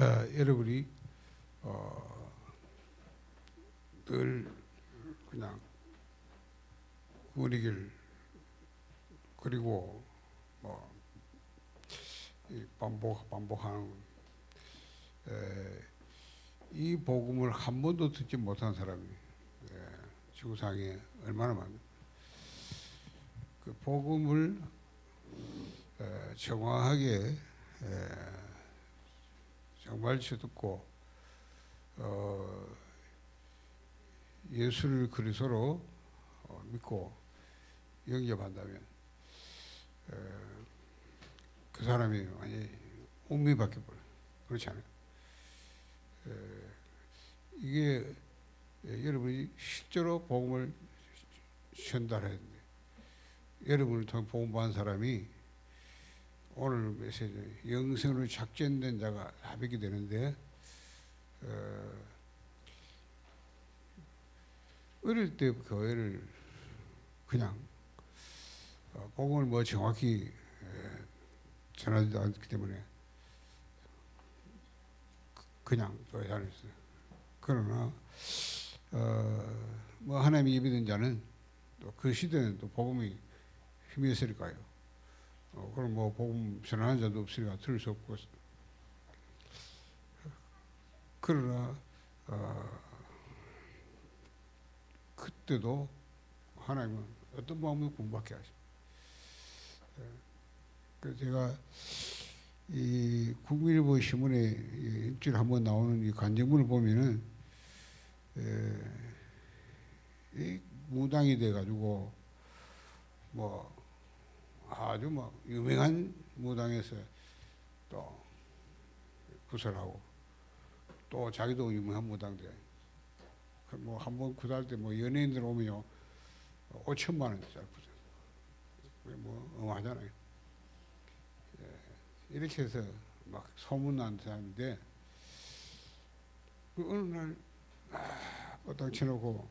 여러분이 늘 그냥 분위기를 그리고 뭐 이 반복하는 이 복음을 한 번도 듣지 못한 사람이 지구상에 얼마나 많습니까? 그 복음을 정확하게 정말치 듣고 예수를 그리스도로 믿고 영접한다면 그 사람이 완전히 운명이 바뀌어버려요. 그렇지 않아요? 이게 여러분이 실제로 복음을 전달해야 됩니다. 여러분을 통해 복음 받은 사람이 오늘 메시지 영생으로 작전된 자가 합의게 되는데 어릴 때 교회를 그냥 복음을 뭐 정확히 전하지도 않기 때문에 그냥 교회 다녔어요. 그러나 뭐 하나님이 예비된 자는 또 그 시대는 또 복음이 힘이 있을까요? 그럼 뭐 복음 전하는 자도 없으니까 들을 수 없고 그러나 그때도 하나님은 어떤 마음으로 공부하게 하십니다. 그래서 제가 이 국민일보 신문에 일주일에 한 번 나오는 이 간증문을 보면은 이 무당이 돼가지고 뭐 아주 막 유명한 무당에서 또 구설하고 또 자기도 유명한 무당들 뭐 한 번 구달 때 뭐 연예인들 오면요 5천만 원짜리 구설 뭐 어마하잖아요. 이렇게 해서 막 소문난 사람인데 그 어느 날 뻗딱 쳐놓고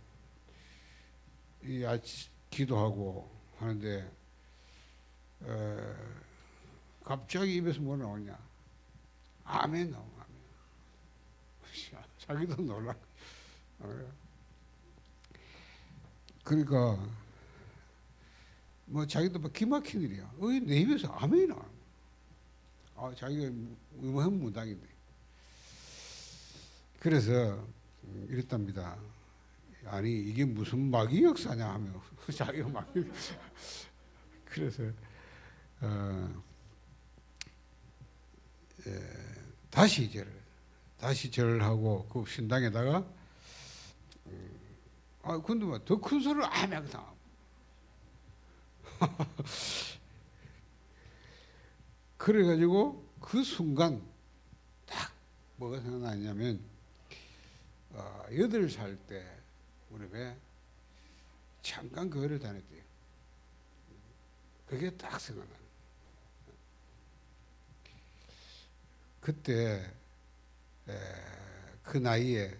이 기도하고 하는데 갑자기 입에서 뭐 나오냐? 아멘 나오고 아멘. 자기도 놀라. 그러니까 뭐 자기도 막 기막힌 일이야. 내 입에서 아멘이 나와. 자기가 유명한 무당인데. 그래서 이랬답니다. 아니 이게 무슨 마귀 역사냐 하며 자기가 마귀. 그래서 다시 절을 하고 그 신당에다가 근데 뭐 더 큰 소리를 아멘 당하고 그래가지고 그 순간 딱 뭐가 생각나냐면 8살 때 무릎에 잠깐 교회를 다녔대요. 그게 딱 생각나요. 그때 그 나이에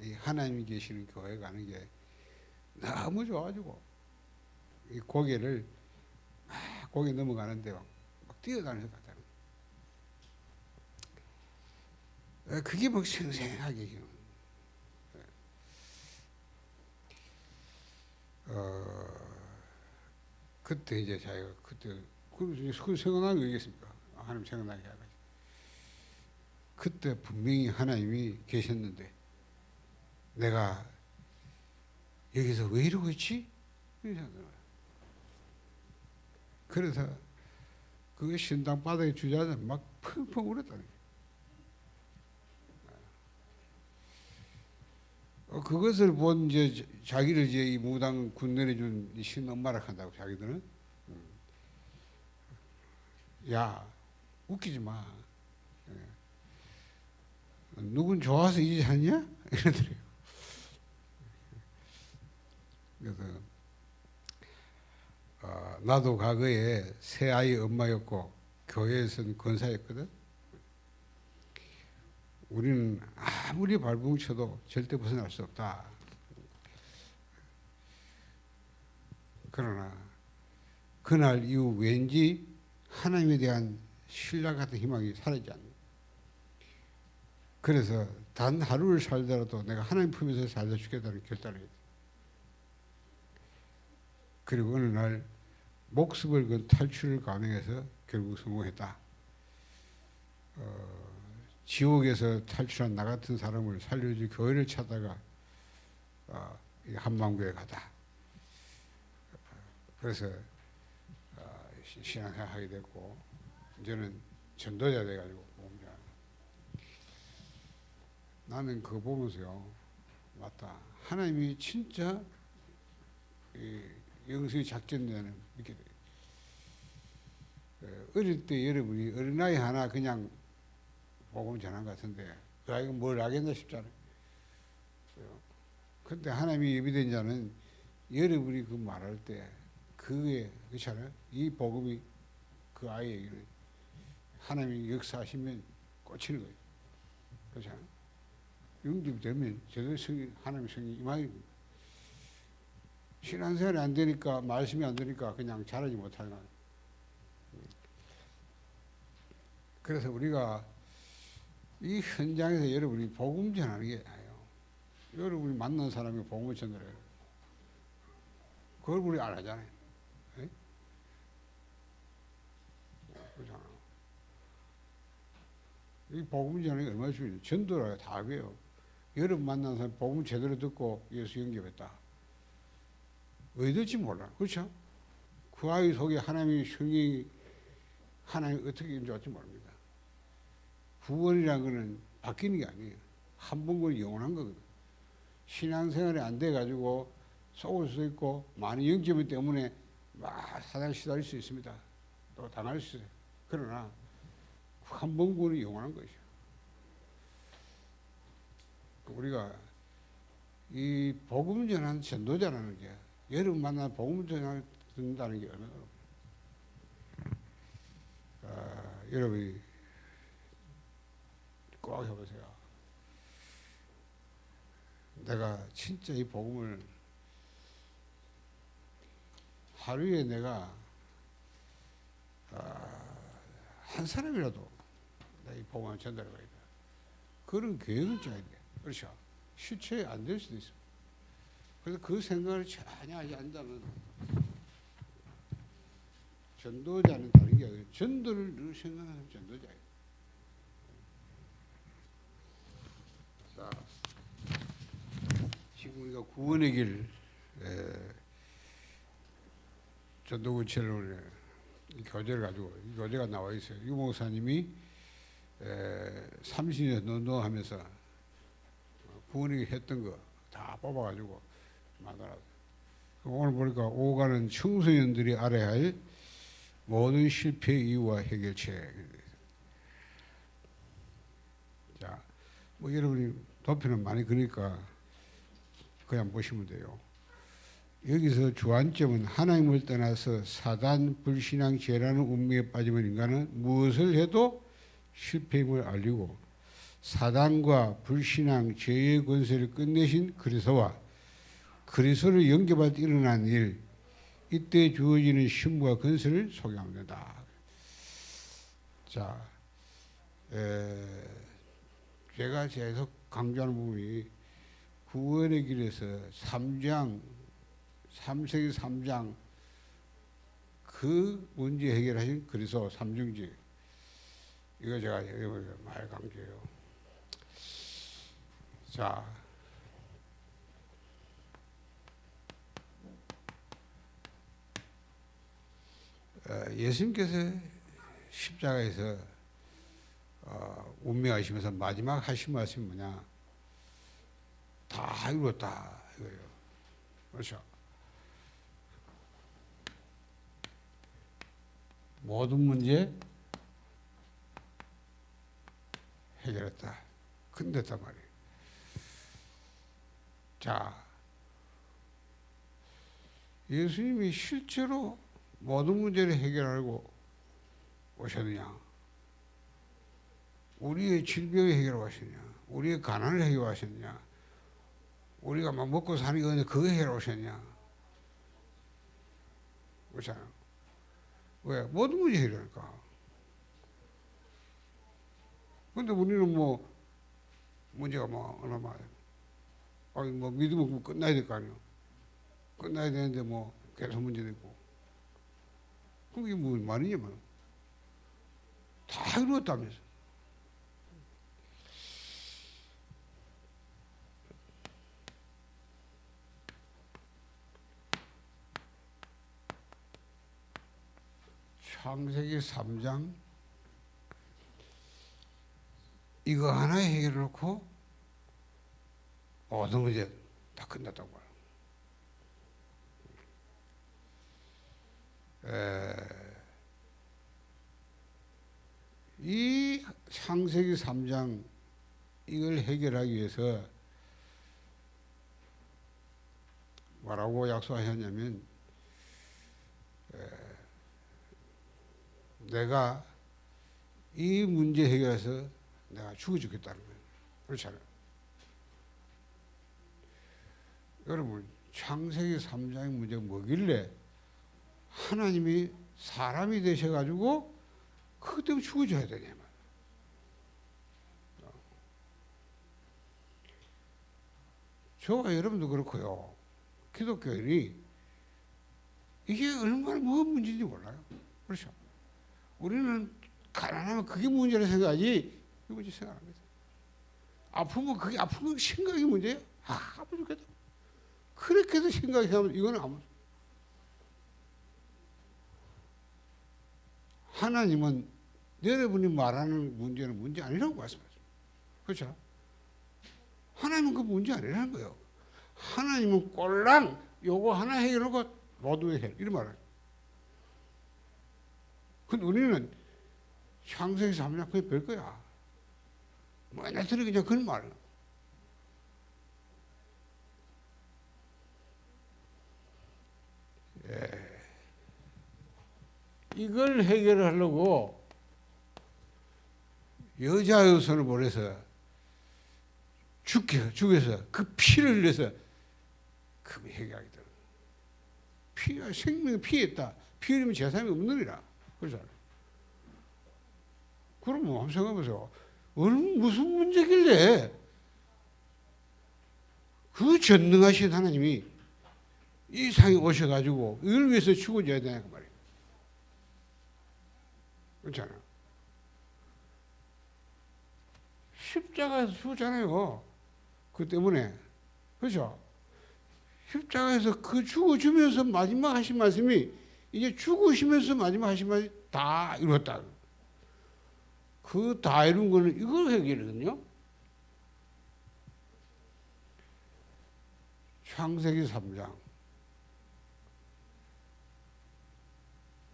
이 하나님이 계시는 교회 가는 게 너무 좋아가지고 이 고개 넘어가는데 막 뛰어다니면서 갔다는 거예요. 그게 막 생생하게 그때 이제 자기가 그때 그 생각나는 거 얘기했습니까? 하나님 생각나게 해가지고 그때 분명히 하나님이 계셨는데 내가 여기서 왜 이러고 있지? 그래서 그 신당 바닥에 주저앉아 막 펑펑 울었다는 거예요. 그것을 본 이제 자기를 이제 이 무당 군 내려준 신엄마라 한다고 자기들은 야 웃기지 마. 누군 좋아서 이제 하냐? 이러더래요. 그래서 나도 과거에 새 아이 엄마였고 교회에서는 권사였거든. 우리는 아무리 발버둥 쳐도 절대 벗어날 수 없다. 그러나 그날 이후 왠지 하나님에 대한 신뢰 같은 희망이 사라지지 않는. 그래서 단 하루를 살더라도 내가 하나님 품에서 살다 죽겠다는 결단을 했어요. 그리고 어느 날 목숨을 건 탈출을 가능해서 결국 성공했다. 지옥에서 탈출한 나 같은 사람을 살려줄 교회를 찾다가 한방교회 가다. 그래서 신앙생활 하게 됐고 이제는 전도자 돼가지고 복음자. 나는 그거 보면서요, 맞다. 하나님이 진짜 영성의 작전자는 믿게 돼요. 어릴 때 여러분이 어린아이 하나 그냥 복음 전한 것 같은데 그 아이가 뭘 알겠나 싶잖아요. 근데 하나님이 예비된 자는 여러분이 그 말할 때 그게 그렇잖아요. 이 복음이 그 아이에게는 하나님이 역사하시면 꽂히는 거예요. 그렇잖아요. 영접이 되면 제대로 하나님의 성이 임하는 거예요. 신앙생활이 안 되니까, 말씀이 안 되니까 그냥 잘하지 못하는 거예요. 그래서 우리가 이 현장에서 여러분이 복음 전하는 게 아니에요. 여러분이 만난 사람이 복음을 전달해요. 그걸 우리 안 하잖아요. 네? 그렇잖아요. 이 복음 전하는 게 얼마나 중요해요. 전도라 다 그래요. 여러분 만난 사람 복음 제대로 듣고 예수 영접했다. 왜 될지 몰라. 그렇죠? 그 아이 속에 하나님의 성령이 하나님 어떻게 임재할지 모릅니다. 구원이라는 것은 바뀌는 게 아니에요. 한 번 구원이 영원한 거거든. 신앙생활이 안 돼가지고 속을 수도 있고 많은 영접이 때문에 막 사단에 시달릴 수 있습니다. 또 당할 수 있어요. 그러나 한 번 구원이 영원한 것이죠. 우리가 이 복음 전하는 전도자라는 게 여러분 만나 복음 전한다는 게 얼마나 여러분이 꼭 해보세요. 내가 진짜 이 복음을 하루에 내가 한 사람이라도 이 복음을 전달해 봐야 돼. 그런 계획을 짜야 돼. 그렇죠? 실체 안 될 수도 있어. 그래서 그 생각을 전혀 하지 않는다면 전도자는 다른 게 아니에요. 전도를 늘 생각하는 전도자예요. 자, 지금 우리가 구원의 길 전도구체로 이 교재를 가지고 이 교재가 나와 있어요. 유 목사님이 30년 논도하면서 구원의 길 했던 거 다 뽑아가지고 만들었어요. 오늘 보니까 5가는 청소년들이 알아야 할 모든 실패 이유와 해결책. 자, 뭐 여러분이 도표는 많이 그러니까 그냥 보시면 돼요. 여기서 주안점은 하나님을 떠나서 사단, 불신앙, 죄라는 운명에 빠지면 인간은 무엇을 해도 실패임을 알리고 사단과 불신앙, 죄의 권세를 끝내신 그리스도와 그리스도를 영접할 때 일어난 일, 이때 주어지는 신부와 건설을 소개하면 된다. 자, 제가 계속 강조하는 부분이 구원의 길에서 3장, 3세기 3장 그 문제 해결하신 그리스도 삼중지, 이거 제가 많이 강조해요. 자, 예수님께서 십자가에서 운명하시면서 마지막 하신 말씀이 뭐냐? 다 이루었다 이거예요. 그렇죠? 모든 문제 해결했다. 끝냈단 말이에요. 자, 예수님이 실제로 모든 문제를 해결하고 오셨느냐? 우리의 질병을 해결하셨냐? 우리의 가난을 해결하셨냐? 우리가 막 먹고 사는 거 그거 해결하셨냐? 그렇잖아요. 왜? 모든 문제 해결하니까. 근데 우리는 뭐 문제가 뭐 얼마 많아요. 뭐 믿으면 끝나야 될 거 아니에요. 끝나야 되는데 뭐 계속 문제도 있고. 그게 뭐 말이냐면 다 이루었다면서. 창세기 3장 이거 하나 해결해 놓고 모든 문제 다 끝났다고 봐요. 이 창세기 3장 이걸 해결하기 위해서 뭐라고 약속하셨냐면 내가 이 문제 해결해서 내가 죽어주겠다는 거예요. 그렇잖아요. 여러분 창세기 3장의 문제가 뭐길래 하나님이 사람이 되셔가지고 그것 때문에 죽어줘야 되냐 말이에요. 저와 여러분도 그렇고요. 기독교인이 이게 얼마나 뭐 문제인지 몰라요. 그렇죠? 우리는 가난하면 그게 문제라 생각하지 이거 문제 생각 안 합니다. 아프면 그게 아프면 생각이 문제예요. 아파 죽겠다. 그렇게도 생각하면 이거는 아무. 하나님은 여러분이 말하는 문제는 문제 아니라고 말씀하죠. 그렇죠? 하나님은 그 문제 아니라는 거예요. 하나님은 꼴랑 요거 하나 해결하고 모두 해결 이런 말을. 근데 우리는 창세기 3장 그게 별거야. 맨날 들으 그냥 그런 말을. 이걸 해결하려고 여자의 손을 보내서 죽여서 그 피를 흘려서 그게 해결하게 되는 피가 생명의 피했다. 피 흘리면 재산이 없느니라. 그렇잖아요. 그럼 뭐 한번 생각해보세요. 무슨 문제길래 그 전능하신 하나님이 이 상에 오셔가지고 이걸 위해서 죽어줘야 되냐 그 말이에요. 그렇잖아요. 십자가에서 죽었잖아요. 그 때문에. 그렇죠? 십자가에서 그 죽어주면서 마지막 하신 말씀이 이제 죽으시면서 마지막 하신 말씀이 다 이뤘다. 그 다 이룬 거는 이걸 해결이거든요. 창세기 3장.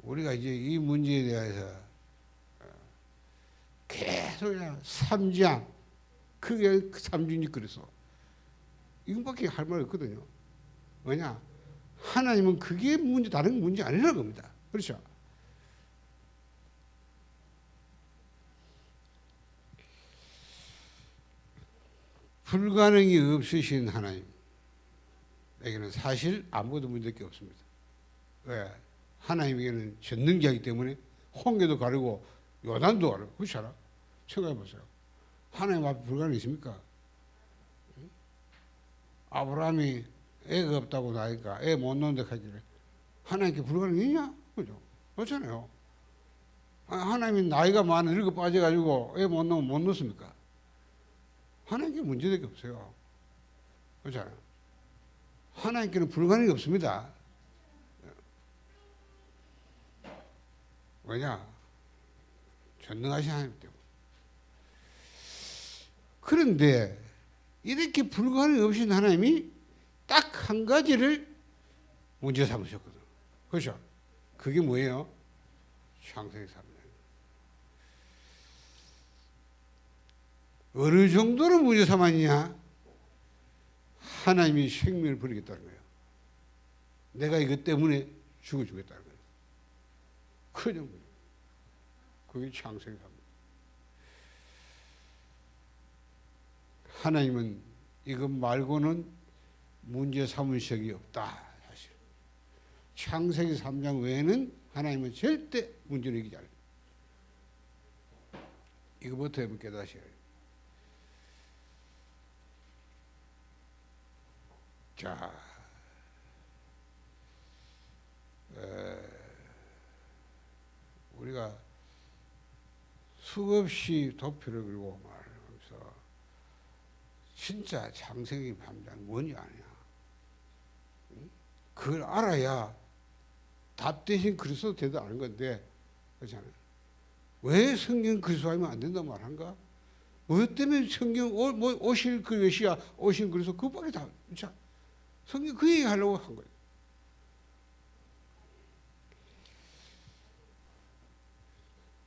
우리가 이제 이 문제에 대해서 계속 그냥 3장, 그게 3중이 그랬어. 이것밖에 할 말 없거든요. 왜냐? 하나님은 그게 문제, 다른 문제 아니라는 겁니다. 그렇죠? 불가능이 없으신 하나님에게는 사실 아무것도 문제될 게 없습니다. 왜? 하나님에게는 전능자이기 때문에 홍해도 가르고 요단도 가르고 그렇잖아. 생각해 보세요. 하나님 앞에 불가능이 있습니까? 아브라함이 애가 없다고 나니까 애 못 낳는데 하길래 하나님께 불가능이 있냐? 그죠? 그렇잖아요. 하나님이 나이가 많은 늙어 빠져가지고 애 못 낳으면 못 낳습니까? 하나님께 문제될 게 없어요. 그렇잖아요. 하나님께는 불가능이 없습니다. 왜냐? 전능하신 하나님 때문에. 그런데 이렇게 불가능이 없으신 하나님이 딱 한 가지를 문제 삼으셨거든. 그렇죠? 그게 뭐예요? 창세기 3장. 어느 정도로 문제 삼았냐? 하나님이 생명을 버리겠다는 거예요. 내가 이것 때문에 죽어주겠다는 거예요. 그 정도. 그게 창세기 3장. 하나님은 이것 말고는 문제 삼을 적이 없다. 사실. 창세기 3장 외에는 하나님은 절대 문제를 이기지 않아요. 이거부터 한번 깨닫으셔야 해요. 자, 우리가 수없이 도표를 그리고 말하면서 진짜 창세기 3장 뭔지 아냐? 그걸 알아야 답 대신 그리스도 되도 아는 건데, 그렇잖아요. 왜 성경 그리스도하면 안 된다고 말한가? 뭐 때문에 성경 뭐 오실 그 메시아 오신 그리스도 그밖에 다 진짜 성경 그 얘기 하려고 한 거예요.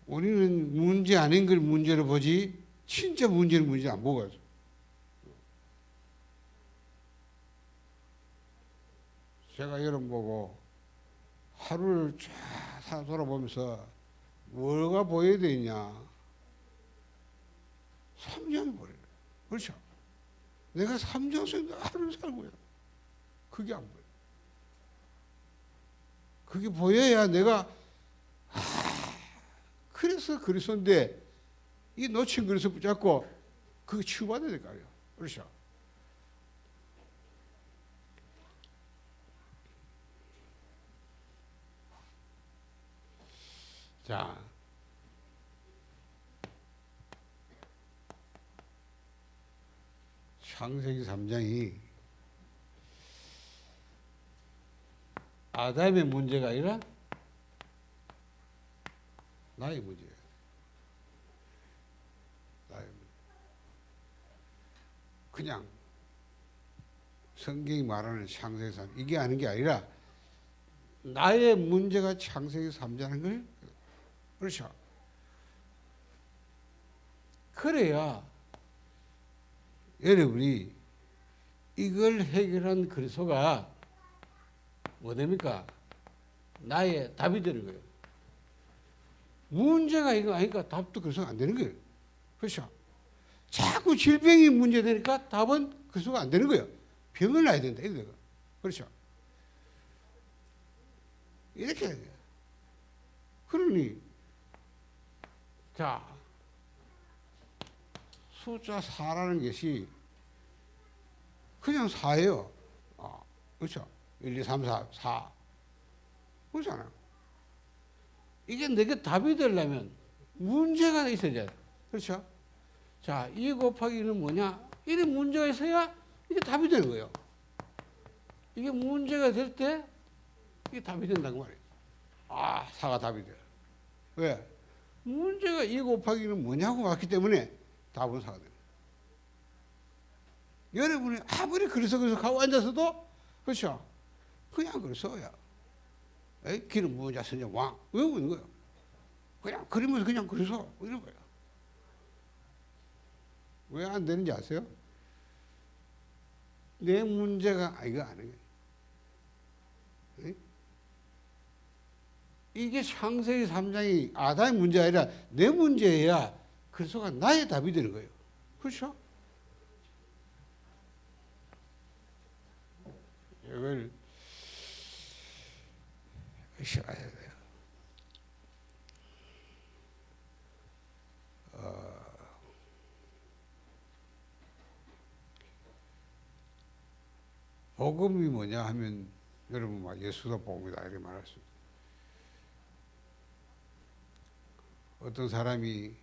우리는 문제 아닌 걸 문제로 보지 진짜 문제를 문제 안 보고 가죠. 제가 여러분 보고 하루를 쫙 돌아보면서 뭐가 보여야 되냐? 3장이 보여요. 그렇죠? 내가 3장 속에 하루를 살고요. 그게 안 보여. 그게 보여야 내가 그래서 그리스도인데 이 놓친 그리스도 붙잡고 그거 치유받아야 될 거 아니에요. 그렇죠? 자, 창세기 3장이 아담의 문제가 아니라 나의 문제예요. 나의 문제. 그냥 성경이 말하는 창세기 3장 이게 아닌 게 아니라 나의 문제가 창세기 3장인 걸, 그렇죠? 그래야 여러분이 이걸 해결한 그리스도가 뭐 됩니까? 나의 답이 되는 거예요. 문제가 이거 아니까 답도 그리스도가 안 되는 거예요. 그렇죠? 자꾸 질병이 문제되니까 답은 그리스도가 안 되는 거예요. 병을 놔야 된다. 이거. 그렇죠? 이렇게 해야 돼요. 그러니 자, 숫자 4라는 것이 그냥 4예요. 그렇죠? 1, 2, 3, 4, 4. 그렇잖아요. 이게 내게 답이 되려면 문제가 있어야 돼. 그렇죠? 자, 2 곱하기 1은 뭐냐? 이런 문제가 있어야 이게 답이 되는 거예요. 이게 문제가 될 때 이게 답이 된다고 말이에요. 4가 답이 돼요. 왜? 문제가 2 곱하기는 뭐냐고 왔기 때문에 답은 4가 돼요. 여러분이 아무리 그래서 가고 앉아서도 그렇죠? 그냥 그래서야. 길은 무자 선정 왕 외우고 있는 거예요. 그냥 그리면서 그냥 그래서 이런 거예요. 왜 안 되는지 아세요? 내 문제가 이거 아니에요. 이게 창세기 3장이 아담의 문제가 아니라 내 문제야. 그리스도가 나의 답이 되는 거예요. 그렇죠? 이걸 시작해야 돼요. 복음이 뭐냐 하면 여러분 막 예수가 복음이다 이렇게 말할 수 있어요. 어떤 사람이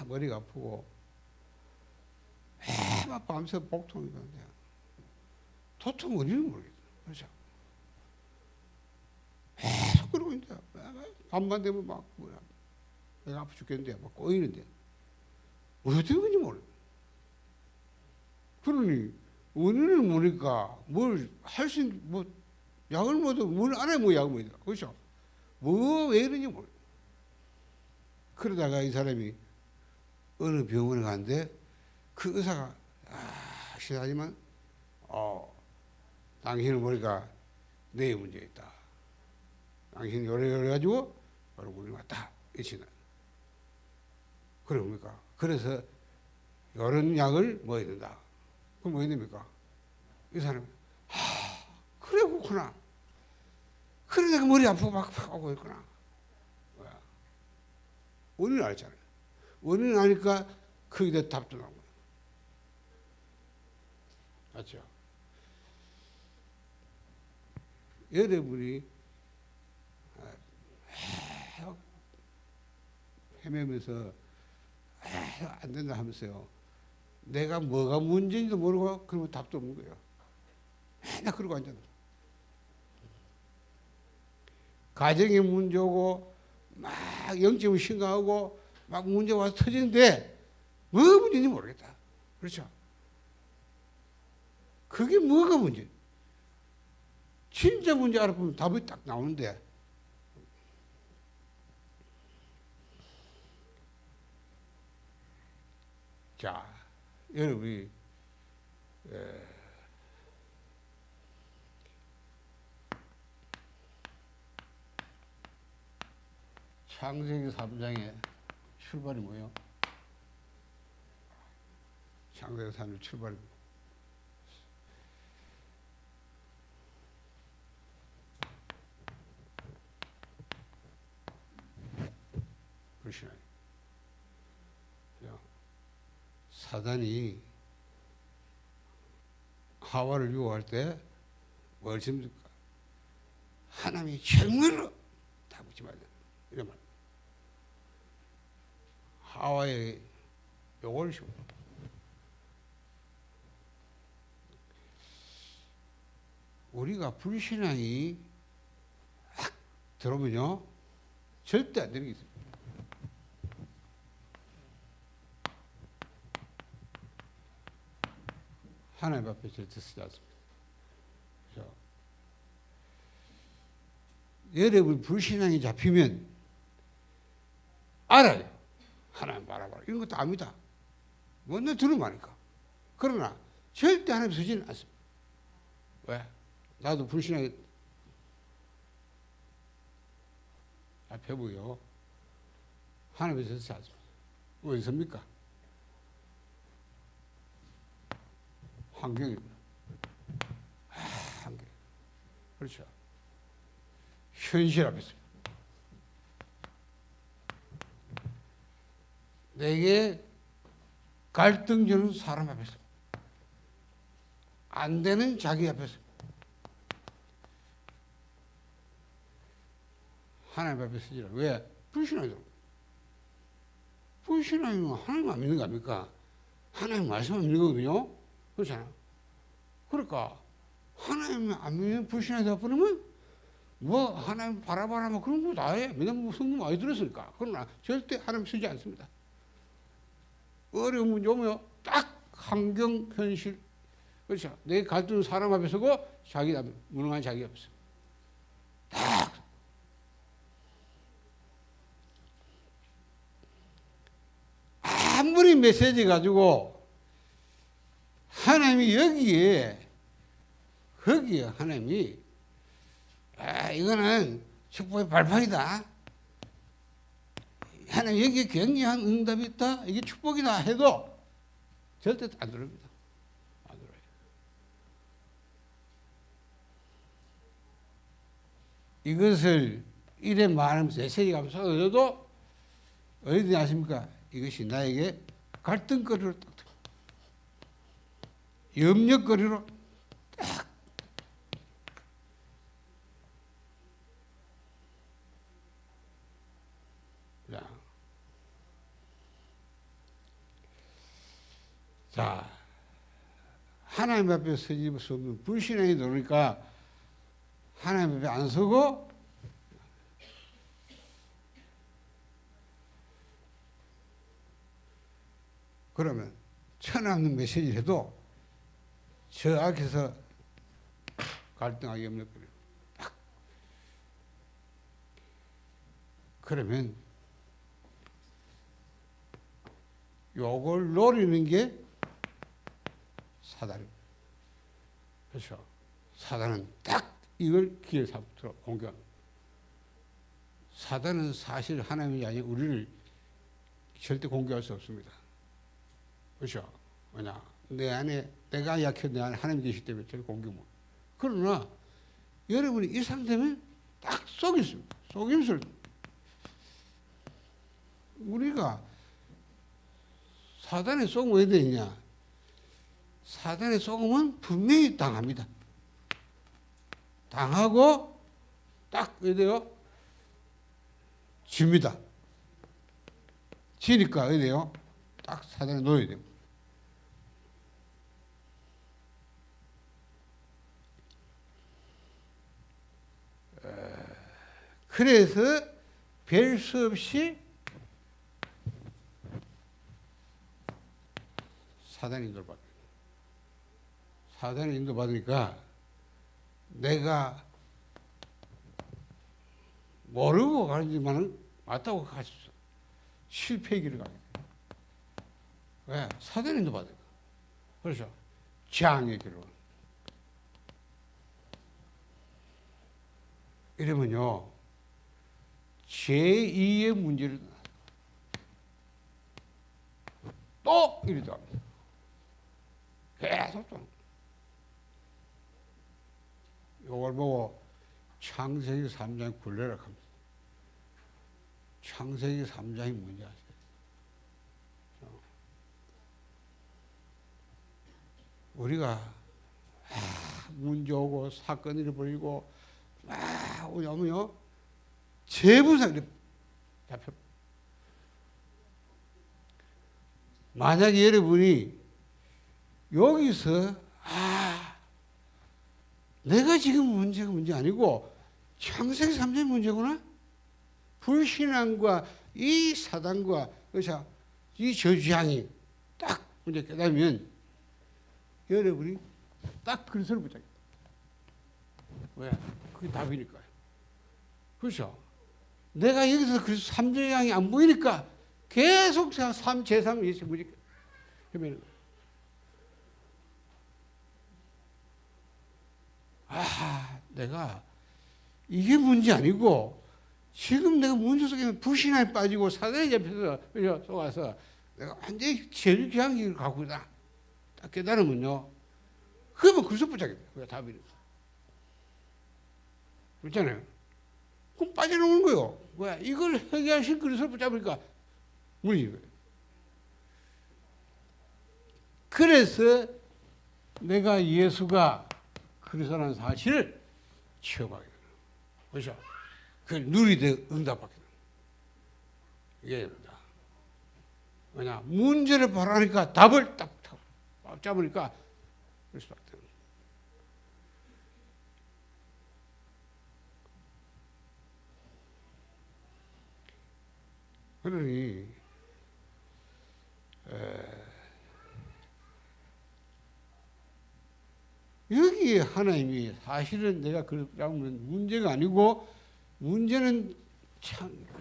머리가 아프고 막 밤새 복통이 가는데 도통 원인을 모르겠어요. 그렇죠? 계속 그러고 있는데 밤만 되면 막 뭐야 내가 아파 죽겠는데 막 꼬이는데 어떻게 그런지 모르겠어요. 그러니 원인을 모르니까 뭘 할 수 있는 뭐 약을 먹어도 뭘 안 해 뭐 약을 먹어야 돼. 그렇죠? 뭐 왜 이런지 모르겠어요. 그러다가 이 사람이 어느 병원에 갔는데 그 의사가 실하지만 당신은 보니까 뇌에 문제 있다. 당신이 요래 가지고 얼굴이 왔다. 이치는 그럽니까? 그래서 이런 약을 먹어야 된다. 그럼 뭐 됩니까? 이 사람이 그래 그렇구나. 그래 내가 머리 아프고 막 하고 있구나. 원인을 알잖아요. 원인을 아니까 거기다 답도 나온 거예요. 맞죠? 여러분이 헤매면서 안 된다 하면서요. 내가 뭐가 문제인지도 모르고 그러면 답도 없는 거예요. 맨날 그러고 앉아. 가정에 문제 오고 막 영적으로 심각하고 막 문제 와서 터지는데 뭐 문제인지 모르겠다. 그렇죠? 그게 뭐가 문제? 진짜 문제 알아보면 답이 딱 나오는데 자, 여러분이 창세기 3장의 출발이 뭐예요? 창세기 3장 출발이 그러시나요? 사단이 하와를 유혹할 때 뭘 했습니까? 하나님이 정말로 다 묻지 말자. 이런 말. 하와의 요걸 씌워. 우리가 불신앙이 확 들어오면요 절대 안 되는 게 있습니다. 하나님 앞에 절대 쓰지 않습니다. 그래서 여러분 불신앙이 잡히면 알아요. 하나님 바라봐라. 이런 것도 압니다. 먼저 들으면 아니까. 그러나 절대 하나님 쓰지는 않습니다. 왜? 나도 불신앙이 잡혀보여. 하나님께서 쓰지 않습니다. 어디서입니까? 환경입니다. 환경. 그렇죠. 현실 앞에서. 내게 갈등 주는 사람 앞에서. 안 되는 자기 앞에서. 하나님 앞에 쓰지라. 왜? 불신앙이죠. 불신앙이면 하나님 안 믿는 거 아닙니까? 하나님 말씀 안 믿는 거거든요. 그렇잖아. 그러니까 하나님 안 믿는 불신앙이다 보면 뭐 하나님 바라봐라 뭐 그런 거 다 해. 왜냐면 성경 많이 들었으니까. 그러나 절대 하나님 쓰지 않습니다. 어려운 문제 오면 딱 환경 현실. 그렇죠. 내 갈등 사람 앞에 서고 자기 앞에 무능한 자기 앞에 서. 딱. 아무리 메시지 가지고 하나님이 거기에 하나님이 이거는 축복의 발판이다. 하나님 여기에 굉장한 응답이 있다. 이게 축복이다 해도 절대 안 들어옵니다. 안 들어요. 이것을 이래 말하면서 메시지 가면서 얻어도 어디든지 아십니까? 이것이 나에게 갈등거리로 딱 염려거리로 딱 자, 하나님 앞에 서지 수 없는 불신앙이 들어오니까 하나님 앞에 안 서고 그러면 천하없는 메시지를 해도 저 앞에서 갈등하기 없는 거예요. 그러면 요걸 노리는 게 사단입니다. 그렇죠. 사단은 딱 이걸 기회 삼도록 공격합니다. 사단은 사실 하나님이 아닌 우리를 절대 공격할 수 없습니다. 그렇죠. 왜냐? 내 안에 내가 약해 내 안에 하나님 계시기 때문에 저를 공격 못. 그러나 여러분이 이 상태면 딱 속임수입니다. 속임수를 우리가 사단에 속으면 왜 되냐? 사단의 속음은 분명히 당합니다. 당하고 딱 어디요? 집니다. 지니까 어디요? 딱 사단에 놓여야 됩니다. 그래서 별 수 없이 사단의 인도를 받습니다. 사단의 인도 받으니까 내가 모르고 가지만은 맞다고 가셨어. 실패의 길을 가게 돼. 왜? 사단의 인도 받으니까. 그렇죠. 재앙의 길로. 이러면요, 제2의 문제를 또 이러다 계속 또 이걸 보고 창세기 3장의 굴레라 합니다. 창세기 3장이 뭔지 아세요? 우리가 문제 오고 사건 일어버리고 오면요 재부상이 잡혀. 만약에 여러분이 여기서 내가 지금 문제가 문제 아니고 창세기 3장이 문제구나. 불신앙과 이 사단과 그렇죠? 이 저주향이 딱 문제 깨달으면 여러분이 딱 그리스도를 붙잡게. 왜? 그게 답이니까요. 그렇죠? 내가 여기서 그리스도 3저향이 안 보이니까 계속 제3 예수 문제 헤매는 거예요. 내가 이게 문제 아니고 지금 내가 문제 속에 불신앙에 빠지고 사단에 잡혀서 속아서 내가 완전히 제주기한 길을 가고 있다. 딱 깨달으면요. 그러면 그리스도 붙잡게 돼요. 그게 답이니까. 그렇잖아요. 그럼 빠져나오는 거예요. 왜? 이걸 해결하신 그리스도 붙잡으니까 문제인 거예요. 그래서 내가 예수가 그리스도라는 사실을 체험하게 되는 거예요. 그렇죠? 그걸 누리되 응답받게 되는 거예요. 이게 다. 왜냐? 문제를 바라니까 답을 딱 잡으니까 그럴 수밖에 없는 거예요. 그러니 여기에 하나님이 사실은 내가 그러면 문제가 아니고 문제는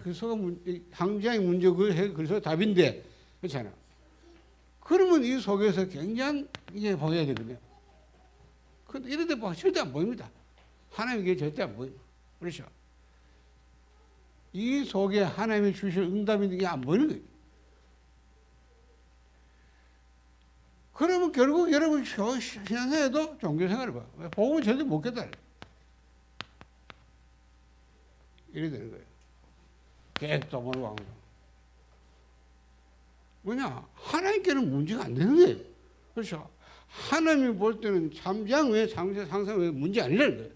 그래서 항쟁의 문제 그래서 답인데 그렇잖아. 그러면 이 속에서 굉장히 이제 보여야 되거든요. 근데 이럴 때 절대 안 보입니다. 하나님께 절대 안 보입니다. 그렇죠? 이 속에 하나님이 주실 응답이 있는 게 안 보이는 거예요. 그러면 결국 여러분 신앙생활도 종교생활을 봐. 복음은 절대 못 깨달아요. 이래 되는 거예요. 계획도 모르고 하는 거. 뭐냐? 하나님께는 문제가 안 되는 거예요. 그렇죠? 하나님이 볼 때는 참장 외 상상 외 문제 아니라는 거예요.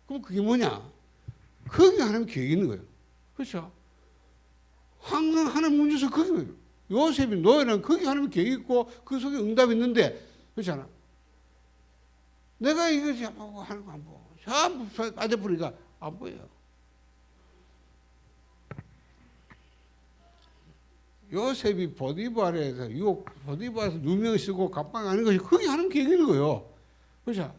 그럼 그게 뭐냐? 거기 하나님 계획이 있는 거예요. 그렇죠? 항상 하나님 문제에서 거기 거예요. 요셉이 노예는 거기 하나님 계획이 있고 그 속에 응답이 있는데 그렇잖아. 내가 이거 잡고 하는 거 안 보고 전부 빠져버리니까 안 보여요. 요셉이 보디발에서 보디발에서 누명 쓰고 갑방하는 것이 거기 하나님 계획이 있는 거예요. 그렇죠?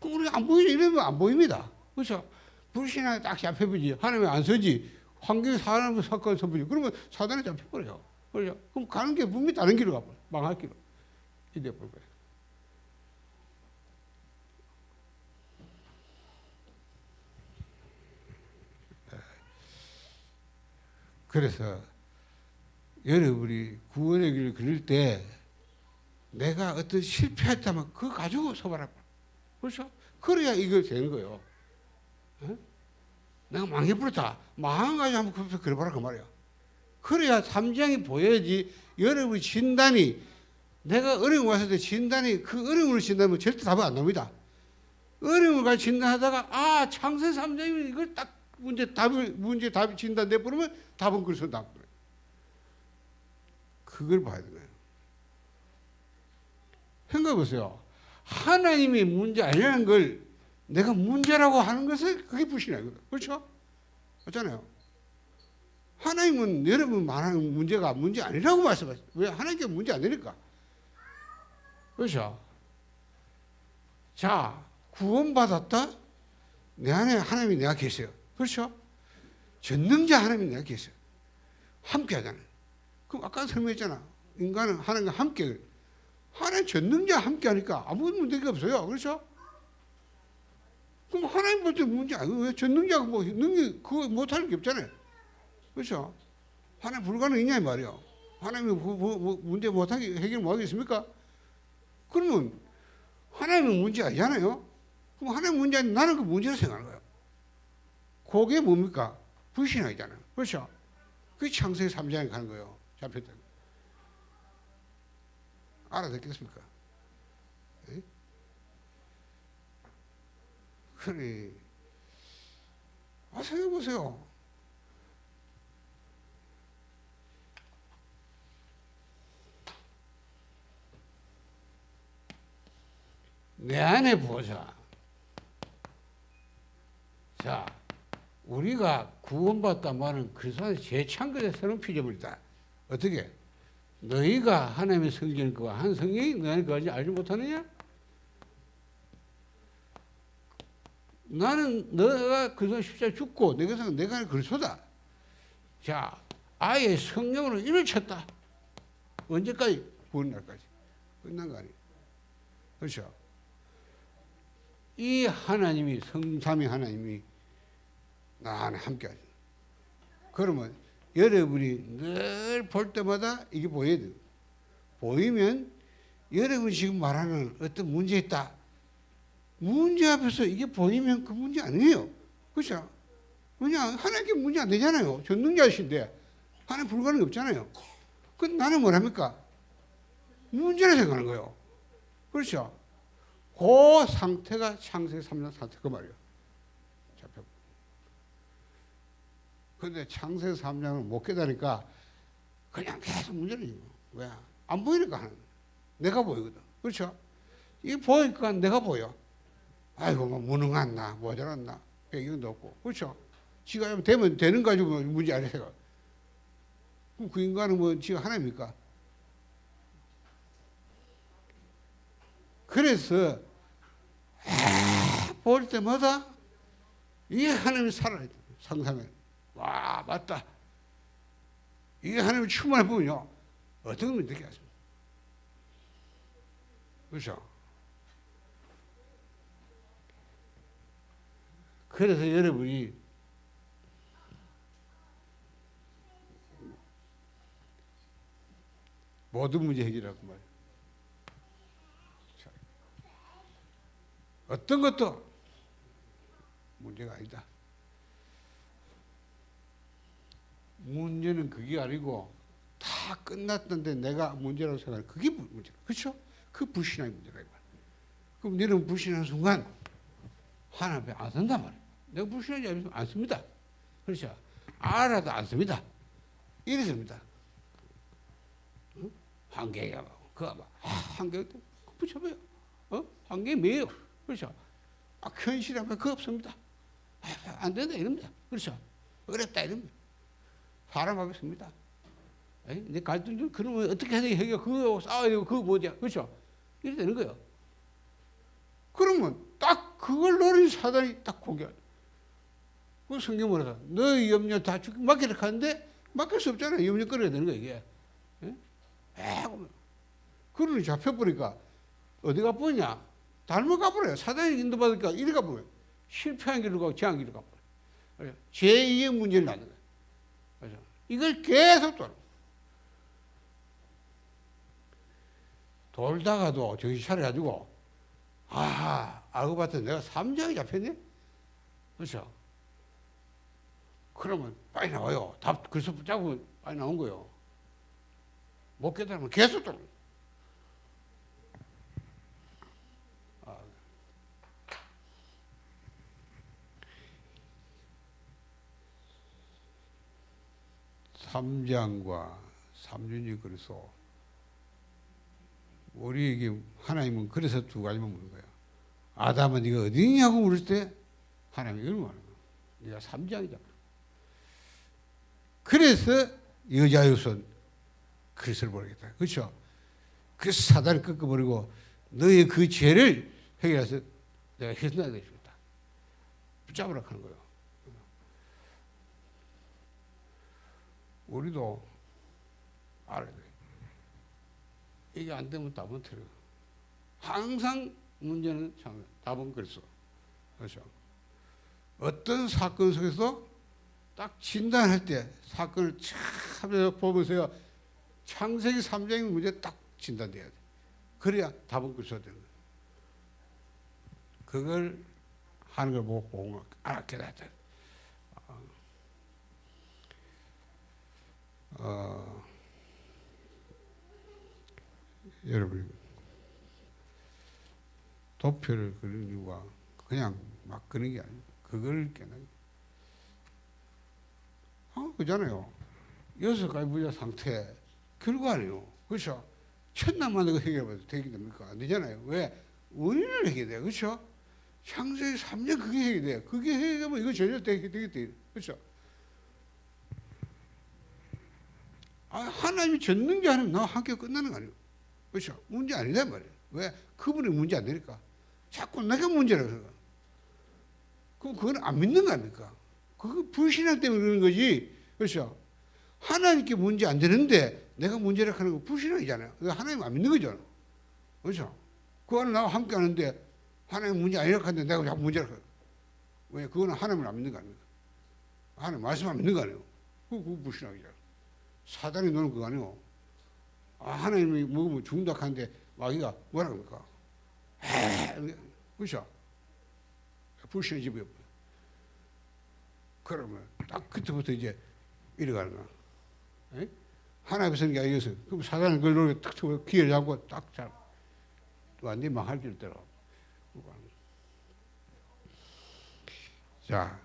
그럼 우리가 안 보이지 이러면 안 보입니다. 그렇죠? 불신앙에 딱 잡혀버리지. 하나님이 안 서지. 환경이 사람 사건 서버리지. 그러면 사단에 잡혀버려요. 그렇죠? 그럼 가는 게 분명히 다른 길로 가버려. 망할 길로. 이래 볼 거예요. 그래서 여러분이 구원의 길을 그릴 때 내가 어떤 실패했다면 그거 가지고 서봐라. 그렇죠? 그래야 이거 되는 거예요. 에? 내가 망해버렸다. 망한 거 가지고 한번 그려봐라 그 말이야. 그래야 3장이 보여야지 여러분의 진단이 내가 어려움 왔을 때 진단이 그 어려움을 진단하면 절대 답이 안 나옵니다. 어려움을 가지고 진단하다가 창세 3장이면 이걸 딱 문제 답이 진단 내버리면 답은 그래서 나온 거예요. 그걸 봐야 되는 거예요. 생각해 보세요. 하나님이 문제 아니라는 걸 내가 문제라고 하는 것을 그게 불신이에요. 그렇죠? 맞잖아요. 하나님은 여러분 말하는 문제가 문제 아니라고 말씀하세요. 왜? 하나님께 문제 안 되니까. 그렇죠? 자, 구원받았다? 내 안에 하나님이 내가 계세요. 그렇죠? 전능자 하나님이 내가 계세요. 함께 하잖아요. 그럼 아까 설명했잖아. 인간은 하나님과 함께. 하나님 전능자 함께 하니까 아무 문제가 없어요. 그렇죠? 그럼 하나님 볼 때 문제 아니에요. 왜? 전능자가 뭐, 능력, 그거 못하는 게 없잖아요. 그렇죠? 하나님 불가능이냐, 이 말이요. 하나님이 문제 못하게, 해결 못하겠습니까? 그러면 하나님은 문제 아니잖아요. 그럼 하나님 문제 아닌 나는 그 문제로 생각하는 거예요. 그게 뭡니까? 불신앙이잖아요. 그렇죠? 그게 창세기 3장에 가는 거예요. 잡혔다. 알아듣겠습니까? 에? 그래. 생각해보세요. 내 안에 보자. 자, 우리가 구원받다 말은 그리스도 안에서 재창 것의 새로운 피조물이다. 어떻게? 너희가 하나님의 성전인 거와 한 성령이 너 안에 거하지 알지 못하느냐? 나는 너가 그리스도 십자가에 죽고 내 것은 내가 안에 그리스도다. 자, 아예 성령으로 일을 쳤다. 언제까지? 구원날까지. 끝난 거 아니에요. 그렇죠? 이 하나님이 성삼위 하나님이 나 안에 함께 하죠. 그러면 여러분이 늘 볼 때마다 이게 보여야 돼요. 보이면 여러분이 지금 말하는 어떤 문제 있다. 문제 앞에서 이게 보이면 그 문제 아니에요. 그렇죠? 왜냐? 하나님께 문제 안 되잖아요. 전능자이신데 하나님 불가능이 없잖아요. 그 나는 뭐랍니까? 문제를 생각하는 거예요. 그렇죠? 그 상태가 창세기 3장 상태 그 말이에요. 잡혀. 근데 창세기 3장을 못 깨달으니까 그냥 계속 문제를 해요. 왜? 안 보이니까 내가 보이거든. 그렇죠? 이게 보니까 내가 보여. 아이고 뭐 무능한 나, 모자란 나, 배경도 없고. 그렇죠? 지가 되면 되는 가지고 문제 아니에요. 그럼 그 인간은 뭐 지가 하나입니까? 그래서 볼 때마다 이 하나님이 살아있다. 상상해. 와, 맞다. 이게 하나님이 충만해 보면요. 어떤 걸 느끼게 하십니까? 그렇죠? 그래서 여러분이 모든 문제 해결하고 말이에요. 어떤 것도 문제가 아니다. 문제는 그게 아니고 다 끝났던데 내가 문제라고 생각하는 그게 문제다. 그렇죠? 그 불신앙의 문제가 이거야. 그럼 너는 불신하는 순간 하나님 앞에 안 선단 말이야. 내가 불신하지 않으면 안 씁니다. 그렇죠? 알아도 안 씁니다. 이래 씁니다. 응? 한계가 그거 봐. 한계 붙여봐요. 한계 뭐예요? 그렇죠? 현실하면 그거 없습니다. 안 된다 이럽니다. 그렇죠? 어렵다 이럽니다. 사람 앞에 씁니다. 내 갈등 좀 그러면 어떻게 해야 되게 그거 싸워야 되고 그거 뭐냐. 그렇죠? 이래 되는 거예요. 그러면 딱 그걸 노린 사단이 딱 공격해. 그 성경 뭐라 너의 염려 다 맡기라 하는데 맡길 수 없잖아요. 염려 끌어야 되는 거예요 이게. 그러니 잡혀버리니까 어디 가버리냐. 잘못 가버려요. 사단이 인도받으니까 이리 가버려요. 실패한 길로 가고 제한 길로 가버려요. 제2의 문제를 낳는 거예요. 그래서 이걸 계속 돌다가도 정신 차려가지고 알고 봤더니 내가 3장이 잡혔네? 그렇죠? 그러면 빨리 나와요. 답, 그래서 붙잡으면 빨리 나온 거예요. 못 깨달으면 계속 돌아. 삼장과 삼륜이 그래서 우리에게 하나님은 그래서 두 가지만 묻는 거야. 아담아 네가 어디 있냐고 물을 때 하나님이 이걸 말하는 거야. 네가 삼장이잖아. 그래서 여자여선 그리스도를 버리겠다. 그렇죠? 그래서 사단을 꺾어버리고 너의 그 죄를 해결해서 내가 해준다는 것입니다. 붙잡으라 하는 거예요. 우리도 알아야 돼. 이게 안 되면 답은 틀려. 항상 문제는 참 답은 그랬어. 그렇죠? 어떤 사건 속에서 딱 진단할 때 사건을 참 보면서요 창세기 3장의 문제 딱 진단돼야 돼. 그래야 답은 그래서 되는 거야. 그걸 하는 걸 보고 알았게 돼. 여러분 도표를 그리는 이유가 그냥 막 그리는 게 아니에요. 그걸 깨는 그잖아요. 6가지 분야 상태 결과네요. 그렇죠? 천남만 거 해결해도 되게 됩니까? 안 되잖아요. 왜? 원인을 해결돼요. 그렇죠? 창세기 3년 그게 해결돼요. 그게 해결되면 이거 전혀 되겠대. 그렇죠? 하나님이 전능자 하나님 나와 함께 끝나는 거 아니에요. 그렇죠? 문제 아니다 말이에요. 왜? 그분이 문제 안 되니까. 자꾸 내가 문제라고 생각해요. 그럼 그건 안 믿는 거 아닙니까? 그거 불신앙 때문에 그러는 거지. 그렇죠? 하나님께 문제 안 되는데 내가 문제라고 하는 거 불신앙이잖아요. 하나님 안 믿는 거잖아. 그렇죠? 그 안에 나와 함께 하는데 하나님 문제 아니라고 하는데 내가 자꾸 문제라고 해요. 왜? 그거는 하나님을 안 믿는 거 아닙니까? 하나님 말씀 안 믿는 거 아니에요. 그거 불신앙이잖아. 사단이 노는 그거 아니에요. 하나님이 먹으면 죽는다 하는데 마귀가 뭐라 그럽니까? 그렇죠? 불신의 집이요. 그러면 딱 그때부터 이제 이래가는 거야. 하나님의 선기가 이겨서 그럼 사단은 그걸 노리고 탁 기회를 잡고 딱 잡고 완전히 망할 줄 때로. 자,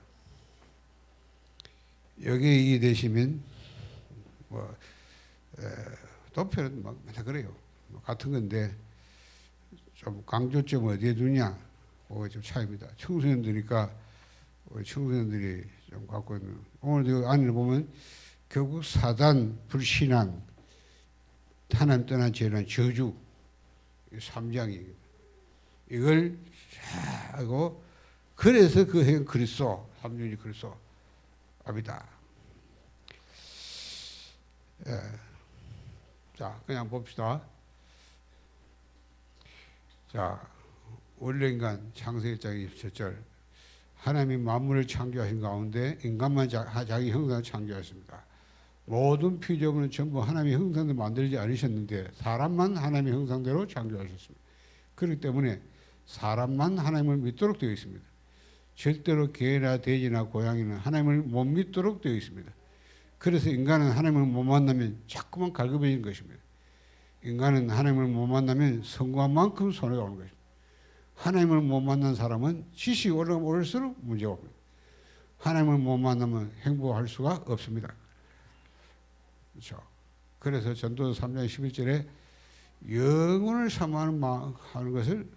여기에 이해되시면 도표는 막 맨날 그래요. 같은 건데 좀 강조점 어디에 두냐 그거 좀 차이입니다. 청소년들이니까 우리 청소년들이 좀 갖고 있는 오늘 안을 보면 결국 사단, 불신앙, 하나님 떠난 죄는 저주 3장이 이걸 하고 그래서 그 해 그리스도 3년이 그리스도 압니다. 자, 그냥 봅시다. 자, 원래 인간 창세기 1장 27절 하나님이 만물을 창조하신 가운데 인간만 자기 형상을 창조하셨습니다. 모든 피조물은 전부 하나님의 형상대로 만들지 않으셨는데 사람만 하나님의 형상대로 창조하셨습니다. 그렇기 때문에 사람만 하나님을 믿도록 되어 있습니다. 절대로 개나 돼지나 고양이는 하나님을 못 믿도록 되어 있습니다. 그래서 인간은 하나님을 못 만나면 자꾸만 갈급해지는 것입니다. 인간은 하나님을 못 만나면 성공한 만큼 손해가 오는 것입니다. 하나님을 못 만난 사람은 지식이 올라가면 올릴수록 문제가 옵니다. 하나님을 못 만나면 행복할 수가 없습니다. 그렇죠? 그래서 전도서 3장 11절에 영혼을 사모하는 하는 것을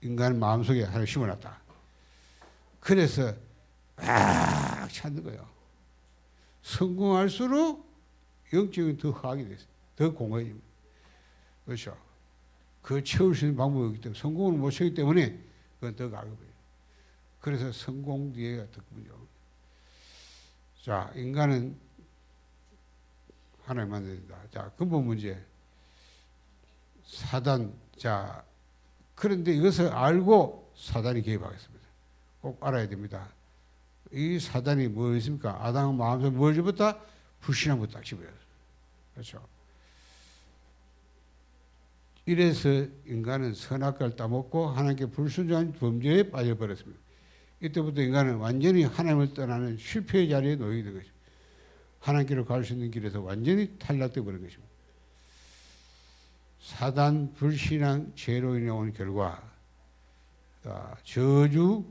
인간 마음속에 하나님 심어놨다. 그래서 찾는 거예요. 성공할수록 영적인 더 하게 됐어요. 더 공허해집니다. 그렇죠? 그 채울 수 있는 방법이 없기 때문에 성공을 못 채우기 때문에 그건 더 가급해요. 그래서 성공 뒤에가 더 문제가 옵니다. 자, 인간은 하나님 만들어야 된다. 자, 근본 문제. 사단. 자, 그런데 이것을 알고 사단이 개입하겠습니다. 꼭 알아야 됩니다. 이 사단이 뭐였습니까? 아담 마음속에 뭘 집었다? 불신앙부터 딱 집어요. 그렇죠? 이래서 인간은 선악과를 따먹고 하나님께 불순종한 범죄에 빠져버렸습니다. 이때부터 인간은 완전히 하나님을 떠나는 실패의 자리에 놓이게 된 것입니다. 하나님께로 갈 수 있는 길에서 완전히 탈락되어 버린 것입니다. 사단, 불신앙, 죄로 인해 온 결과 저주,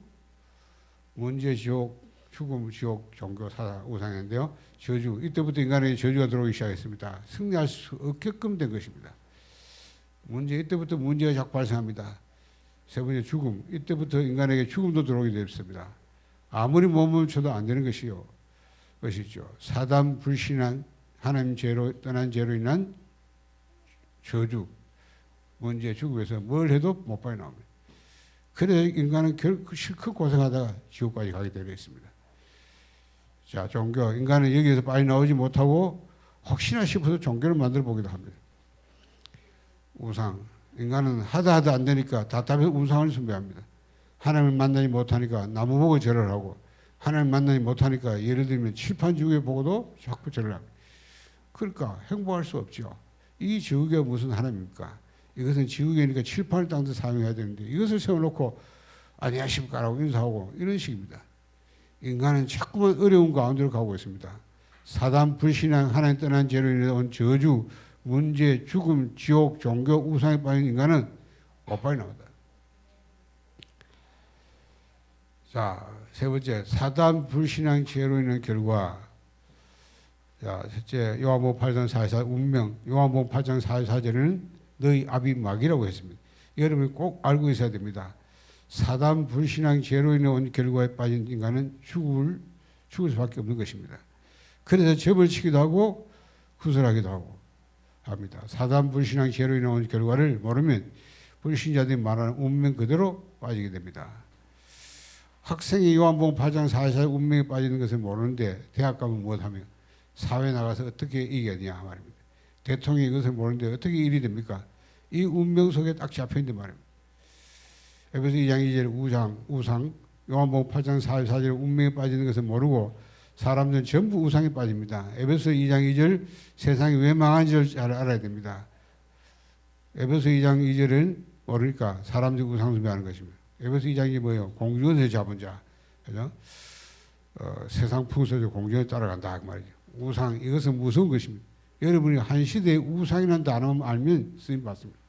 문제, 지옥, 죽음, 지옥, 종교, 사사, 우상인데요. 저주, 이때부터 인간에게 저주가 들어오기 시작했습니다. 승리할 수 없게끔 된 것입니다. 이때부터 문제가 자꾸 발생합니다. 세 번째 죽음, 이때부터 인간에게 죽음도 들어오게 됐습니다. 아무리 몸을 쳐도 안 되는 것이죠. 사단 불신한 하나님 죄로 떠난 죄로 인한 저주, 문제, 죽음에서 뭘 해도 못 빠져나옵니다. 그래 인간은 실컷 고생하다가 지옥까지 가게 되어 있습니다. 자, 종교, 인간은 여기에서 빠져나오지 못하고 혹시나 싶어서 종교를 만들어 보기도 합니다. 우상, 인간은 하다 안 되니까 답답해서 우상을 숭배합니다. 하나님을 만나지 못하니까 나무 보고 절을 하고, 하나님 만나지 못하니까 예를 들면 칠판 지우개 보고도 자꾸 절을 합니다. 그러니까 행복할 수 없죠. 이 지우개가 무슨 하나님입니까? 이것은 지우개니까 칠판을 땅에서 사용해야 되는데 이것을 세워놓고 안녕하십니까라고 인사하고 이런 식입니다. 인간은 자꾸만 어려운 가운데로 가고 있습니다. 사단 불신앙, 하나님 떠난 죄로 인해 온 저주, 문제, 죽음, 지옥, 종교, 우상에 빠진 인간은 못 빠져나온다. 자, 세 번째, 사단 불신앙 죄로 인한 결과. 자, 첫째, 요한복음 8장 44 운명, 요한복음 8장 44절에는 너희 압이 마귀라고 했습니다. 여러분이 꼭 알고 있어야 됩니다. 사단 불신앙 죄로 인해 온 결과에 빠진 인간은 죽을 수밖에 없는 것입니다. 그래서 죄를 치기도 하고 구설하기도 하고 합니다. 사단 불신앙 죄로 인해 온 결과를 모르면 불신자들이 말하는 운명 그대로 빠지게 됩니다. 학생이 요한복음 8장 44 운명에 빠지는 것을 모르는데 대학 가면 못하며 사회 나가서 어떻게 이겨야 되냐 말입니다. 대통령이 이것을 모르는데 어떻게 일이 됩니까? 이 운명 속에 딱 잡혀있는 말입니다. 에베소 2장 2절 우상, 요한복음 8장 44절 운명에 빠지는 것을 모르고 사람들은 전부 우상에 빠집니다. 에베소 2장 2절 세상이 왜 망한지를 잘 알아야 됩니다. 에베소 2장 2절은 모르니까 사람들이 우상 숭배하는 것입니다. 에베소 2장이 뭐예요? 공중에서 잡은 자. 그죠? 세상 풍속에 공중에 따라간다 그 말이죠. 우상, 이것은 무서운 것입니다. 여러분이 한 시대에 우상이라는 단어만 알면 쓰임 받습니다.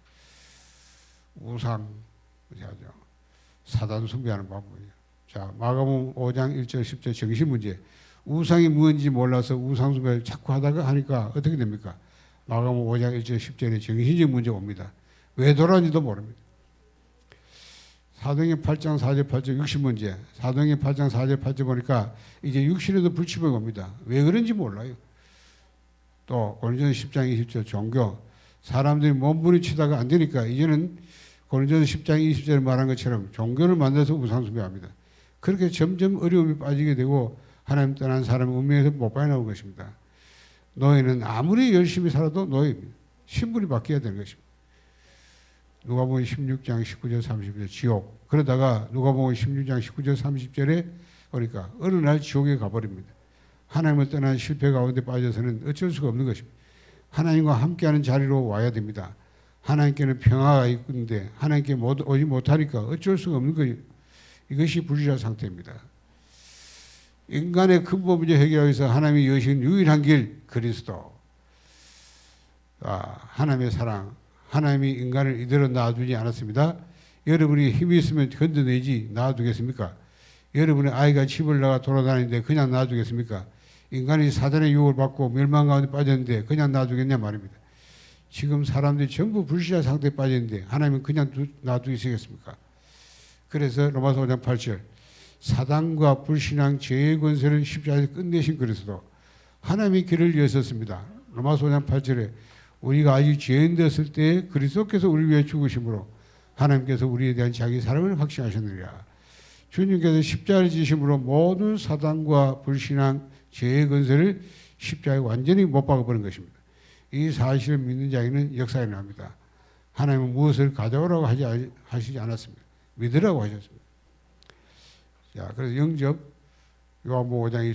우상, 사단 숭배하는 방법이에요. 자, 마가복음 5장 1절 10절 정신 문제. 우상이 무엇인지 몰라서 우상 숭배를 자꾸 하니까 어떻게 됩니까? 마가복음 5장 1절 10절에 정신적 문제가 옵니다. 왜 돌아왔는지도 모릅니다. 사도행전 8장 4절 8절 60문제. 사도행전 8장 4절 8절 보니까 이제 육신에도 불치병이 옵니다. 왜 그런지 몰라요. 또 고린도전서 10장 20절 종교. 사람들이 몸부림치다가 안 되니까 이제는 고린도전서 10장 20절에 말한 것처럼 종교를 만들어서 우상숭배합니다. 그렇게 점점 어려움이 빠지게 되고 하나님 떠난 사람의 운명에서 못 빠져나온 것입니다. 노예는 아무리 열심히 살아도 노예입니다. 신분이 바뀌어야 되는 것입니다. 누가복음 16장 19절 30절 지옥. 그러다가 누가복음 16장 19절 30절에 그러니까 어느 날 지옥에 가버립니다. 하나님을 떠난 실패 가운데 빠져서는 어쩔 수가 없는 것입니다. 하나님과 함께하는 자리로 와야 됩니다. 하나님께는 평화가 있는데 하나님께 오지 못하니까 어쩔 수가 없는 거예요. 이것이 불의자 상태입니다. 인간의 근본 문제 해결하기 위해서 하나님이 여신 유일한 길 그리스도. 하나님의 사랑. 하나님이 인간을 이대로 놔두지 않았습니다. 여러분이 힘이 있으면 건져내지 놔두겠습니까? 여러분의 아이가 집을 나가 돌아다니는데 그냥 놔두겠습니까? 인간이 사단의 유혹을 받고 멸망 가운데 빠졌는데 그냥 놔두겠냐 말입니다. 지금 사람들이 전부 불신자 상태에 빠졌는데 하나님은 그냥 놔두시겠습니까? 그래서 로마서 5장 8절 사단과 불신앙 죄의 권세를 십자가에서 끝내신 그리스도 하나님이 길을 여셨습니다. 로마서 5장 8절에 우리가 아직 죄인 되었을 때 그리스도께서 우리를 위해 죽으심으로 하나님께서 우리에 대한 자기 사랑을 확신하셨느니라. 주님께서 십자가를 지심으로 모든 사단과 불신앙 죄의 권세를 십자가에 완전히 못 박아버린 것입니다. 이 사실을 믿는 자에게는 역사가 일어납니다. 하나님은 무엇을 가져오라고 하시지 않았습니다. 믿으라고 하셨습니다. 자, 그래서 영접 요한복음 5장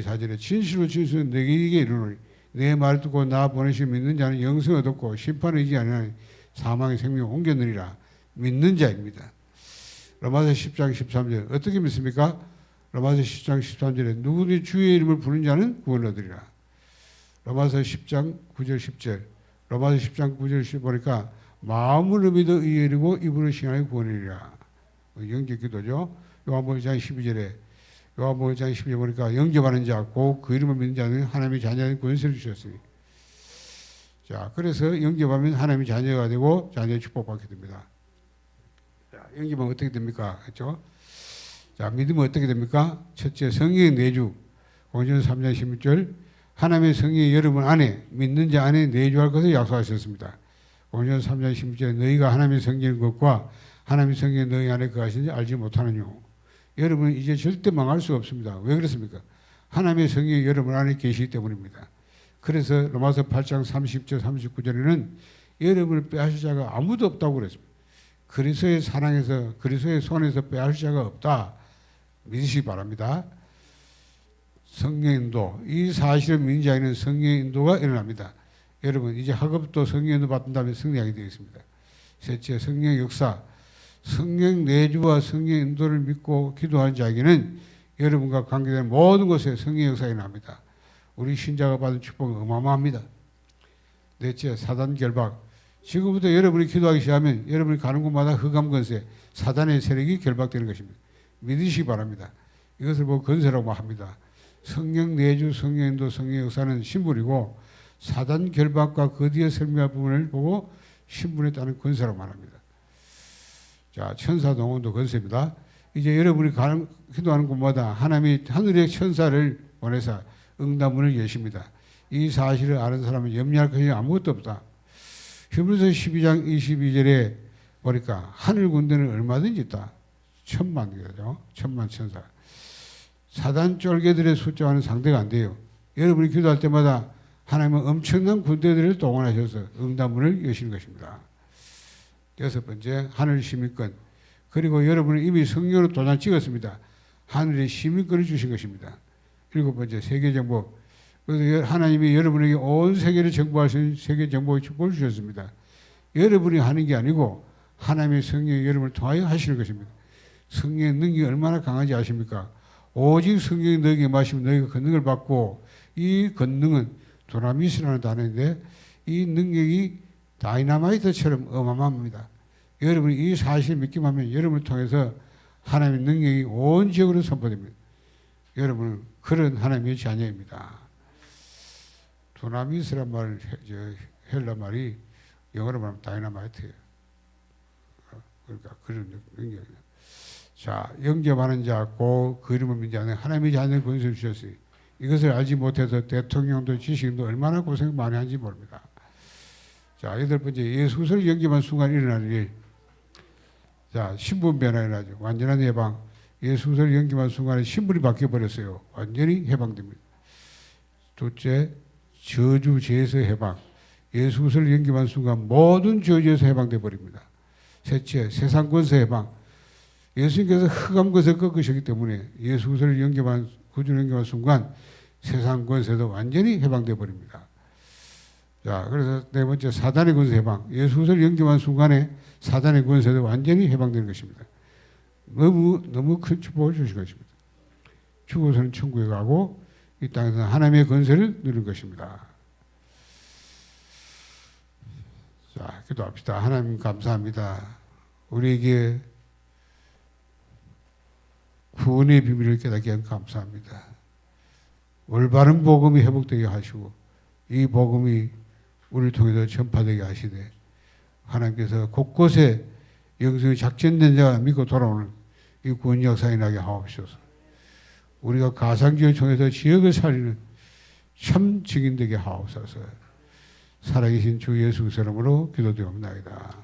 24절에 진실로 너희에게 이르노니 내 말을 듣고 나 보내시 믿는 자는 영생을 얻고 심판을 이지 아니하니 사망의 생명을 옮겼느니라. 믿는 자입니다. 로마서 10장 13절 어떻게 믿습니까? 로마서 10장 13절에 누구든지 주의 이름을 부르는 자는 구원을 얻으리라. 로마서 10장 9절 10절 로마서 10장 9절 10절 보니까 마음으로 믿어 의에 이르고 입으로 신하여 구원이리라. 영적 기도죠. 요한복음 1장 12절에 요한복음 1장 10절 보니까 영접하는 자, 곧 그 이름을 믿는 자는 하나님의 자녀의 권세를 주셨으니. 자, 그래서 영접하면 하나님의 자녀가 되고 자녀의 축복받게 됩니다. 자, 영접하면 어떻게 됩니까? 그렇죠? 자, 믿으면 어떻게 됩니까? 첫째, 성령의 내주. 공전서 3장 16절. 하나님의 성령이 여러분 안에 믿는 자 안에 내주할 것을 약속하셨습니다. 공전서 3장 16절에 너희가 하나님의 성령인 것과 하나님의 성령이 너희 안에 거하시는지 알지 못하느뇨. 여러분은 이제 절대 망할 수가 없습니다. 왜 그렇습니까? 하나님의 성령이 여러분 안에 계시기 때문입니다. 그래서 로마서 8장 30절 39절에는 여러분을 빼앗을 자가 아무도 없다고 그랬습니다. 그리스도의 사랑에서 그리스도의 손에서 빼앗을 자가 없다. 믿으시기 바랍니다. 성령 인도, 이 사실을 믿는 자에는 성령 인도가 일어납니다. 여러분 이제 학업도 성령 인도 받은 다음에 승리하게 되겠습니다. 셋째, 성령 역사. 성령 내주와 성령 인도를 믿고 기도하는 자에게는 여러분과 관계되는 모든 곳에 성령 역사가 일어납니다. 우리 신자가 받은 축복은 어마어마합니다. 넷째, 사단 결박. 지금부터 여러분이 기도하기 시작하면 여러분이 가는 곳마다 흑암 권세, 사단의 세력이 결박되는 것입니다. 믿으시기 바랍니다. 이것을 보고 건세라고 합니다. 성령 내주, 성령 인도, 성령 역사는 신분이고 사단 결박과 그 뒤에 설명할 부분을 보고 신분에 따른 권세라고 말합니다. 자, 천사 동원도 권세입니다. 이제 여러분이 기도하는 곳마다 하나님이 하늘의 천사를 보내서 응답문을 여십니다. 이 사실을 아는 사람은 염려할 것이 아무것도 없다. 히브리서 12장 22절에 보니까 하늘 군대는 얼마든지 있다. 1000만 개죠. 1000만 천사. 사단 쫄개들의 숫자와는 상대가 안 돼요. 여러분이 기도할 때마다 하나님은 엄청난 군대들을 동원하셔서 응답문을 여시는 것입니다. 여섯 번째, 하늘 시민권. 그리고 여러분은 이미 성령으로 도장 찍었습니다. 하늘의 시민권을 주신 것입니다. 일곱 번째, 세계 정복. 그래서 하나님이 여러분에게 온 세계를 정복하신 세계 정복의 축복을 주셨습니다. 여러분이 하는 게 아니고 하나님의 성령이 여러분을 통하여 하시는 것입니다. 성령의 능력이 얼마나 강한지 아십니까? 오직 성령이 너에게 마시면 너희가 권능을 받고, 이 권능은 도나미스라는 단어인데 이 능력이 다이나마이트처럼 어마어마합니다. 여러분이 이 사실을 믿기만 하면 여러분을 통해서 하나님의 능력이 온 지역으로 선포됩니다. 여러분은 그런 하나님의 자녀입니다. 도나미스란 말, 헬라 말이 영어로 말하면 다이나마이트예요. 그러니까 그런 능력이에요. 자, 영접하는 자, 고 그 이름을 믿는 자는 하나님의 자녀의 권세를 주셨어요. 이것을 알지 못해서 대통령도 지식인도 얼마나 고생 많이 하는지 모릅니다. 자, 여덟 번째, 예수를 영접한 순간 일어나는 일. 자, 신분 변화가 일어나죠. 완전한 해방. 예수를 영접한 순간에 신분이 바뀌어버렸어요. 완전히 해방됩니다. 둘째, 저주죄에서 해방. 예수를 영접한 순간 모든 저주에서 해방돼 버립니다. 셋째, 세상 권세 해방. 예수님께서 흑암 권세 꺾으셨기 때문에 예수를 영접한 구주를 영접한 순간 세상 권세도 완전히 해방돼 버립니다. 자, 그래서 네 번째, 사단의 권세 해방. 예수를 영접한 순간에 사단의 권세도 완전히 해방되는 것입니다. 너무 큰 축복을 주신 것입니다. 죽어서는 천국에 가고 이 땅에서 하나님의 권세를 누리는 것입니다. 자, 기도합시다. 하나님 감사합니다. 우리에게 구원의 비밀을 깨닫게 한 감사합니다. 올바른 복음이 회복되게 하시고 이 복음이 우리를 통해서 전파되게 하시되 하나님께서 곳곳에 영성이 작전된 자가 믿고 돌아오는 이 구원 역사에 나게 하옵소서. 우리가 가상지을 통해서 지역을 살리는 참 증인되게 하옵소서. 살아계신 주 예수 그리스도 이름으로 기도드립니다.